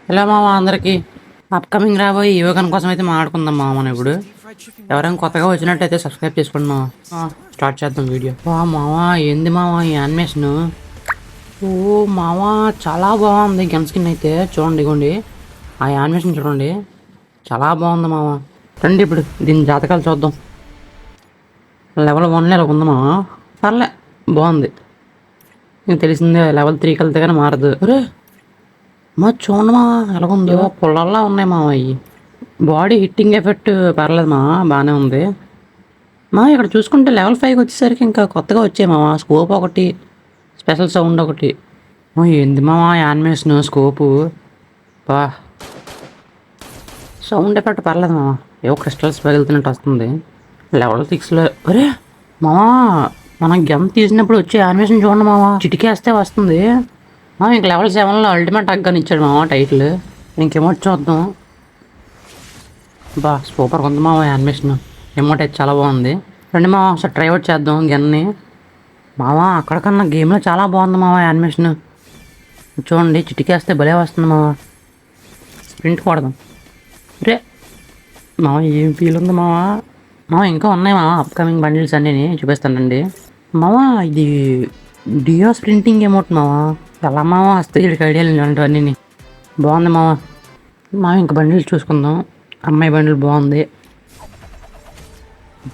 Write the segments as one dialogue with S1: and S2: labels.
S1: Hello మామ అందరికి upcoming రాబోయే యువకన్ కోసం అయితే మాట్లాడుకుందాం మామ మనం ఇప్పుడు. ఎవరైనా కొత్తగా వచ్చినట్టయితే సబ్స్క్రైబ్ చేసుకోండి మామ. స్టార్ట్ చేద్దాం వీడియో. మామ ఏంది మామ ఈ యానిమేషన్? ఓ మామ చాలా బాగుంది. గన్ స్కిన్ అయితే చూడండి, ఇగోండి ఆ యానిమేషన్ చూడండి, చాలా బాగుంది మామ. రండి ఇప్పుడు దీని జాతకాలు చూద్దాం. లెవెల్ 1 ఇలా ఉంది మామ, పర్లే బాగుంది. నీకు తెలిసిందే లెవెల్ 3 వెళ్తే కానీ మారదు. అరే మా చూడండి మా ఎలాగుందో, పుల్లల్లా ఉన్నాయి మా అవి. బాడీ హిట్టింగ్ ఎఫెక్ట్ పర్లేదు మా, బాగానే ఉంది మా. ఇక్కడ చూసుకుంటే లెవెల్ 5 వచ్చేసరికి ఇంకా కొత్తగా వచ్చాయి మామ. స్కోప్ ఒకటి, స్పెషల్ సౌండ్ ఒకటి. ఏంది మామ యానిమేషన్ స్కోపు, బా సౌండ్ ఎఫెక్ట్ పర్లేదు మామ. ఏవో క్రిస్టల్స్ పగులుతున్నట్టు వస్తుంది లెవెల్ 6లో. అరే మామ మనం గన్ తీసినప్పుడు వచ్చే యానిమేషన్ చూడండి మామ, చిటికేస్తే వస్తుంది. ఇంక లెవెల్ 7లో అల్టిమేట్ అగ్గని ఇచ్చాడు మామ టైటిల్. ఇంకెమోట్ చూద్దాం. బా సూపర్ ఉంది మామ యానిమేషన్. ఎమోట్ అయితే చాలా బాగుంది. రండి మామ ఒకసారి ట్రై అవుట్ చేద్దాం గన్ని. మామ అక్కడికన్నా గేమ్లో చాలా బాగుంది మామ యానిమేషన్. చూడండి చిటికేస్తే భలే వస్తుంది మామ. స్ప్రింట్ కొడదాం. రే మామ ఏం ఫీల్ ఉంది మామ. ఇంకా ఉన్నాయి మామ అప్కమింగ్ బండిల్స్ అన్నీ చూపిస్తానండి మామ. ఇది డియో స్ప్రింటింగ్ ఎమోట్ మామ. ఎలా మామ వస్తే వీడికి ఐడియాలు ఇలాంటివన్నీ. బాగుంది మామ. ఇంక బండిల్స్ చూసుకుందాం. అమ్మాయి బండిల్ బాగుంది.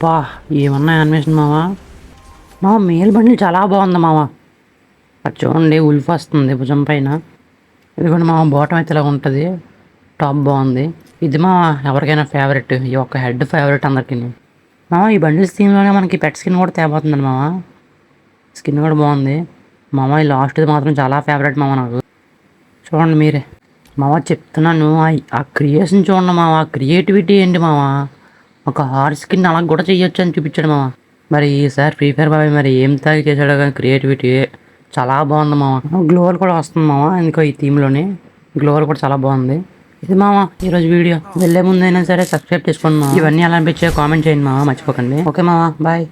S1: బా ఏమన్నా యానిమేషన్ మామ. మేల్ బండిల్ చాలా బాగుంది మామ. అది చూడండి ఉల్ఫ్ వస్తుంది భుజం పైన. ఇది కూడా మామ బాటం అయితే ఇలా ఉంటుంది, టాప్ బాగుంది. ఇది మామ ఎవరికైనా ఫేవరెట్, ఈ ఒక్క హెడ్ ఫేవరెట్ అందరికీ మామ. ఈ బండిల్స్ థీమ్లోనే మనకి పెట్ స్కిన్ కూడా తేబోతుందండి మామ. స్కిన్ కూడా బాగుంది మామ. ఈ లాస్ట్ది మాత్రం చాలా ఫేవరెట్ మామ నాకు. చూడండి మీరే మామ, చెప్తున్నాను. ఆ క్రియేషన్ చూడండి మామ, ఆ క్రియేటివిటీ ఏంటి మామ. ఒక హార్స్ స్కిన్ అలా కూడా చేయొచ్చు అని చూపించాడు మామ. మరి ఈసారి ఫ్రీ ఫైర్ బాబాయ్ మరి ఏం తాగి చేశాడో కానీ క్రియేటివిటీ చాలా బాగుంది మామ. గ్లోవల్ కూడా వస్తుంది మామ ఎందుకో ఈ థీమ్లోని. గ్లోవల్ కూడా చాలా బాగుంది. ఇది మామ ఈరోజు వీడియో. వెళ్ళే ముందైనా సరే సబ్స్క్రైబ్ చేసుకోండి మామ. ఇవన్నీ ఎలా అనిపించాయో కామెంట్ చేయండి మామ, మర్చిపోకండి. ఓకే మామ, బాయ్.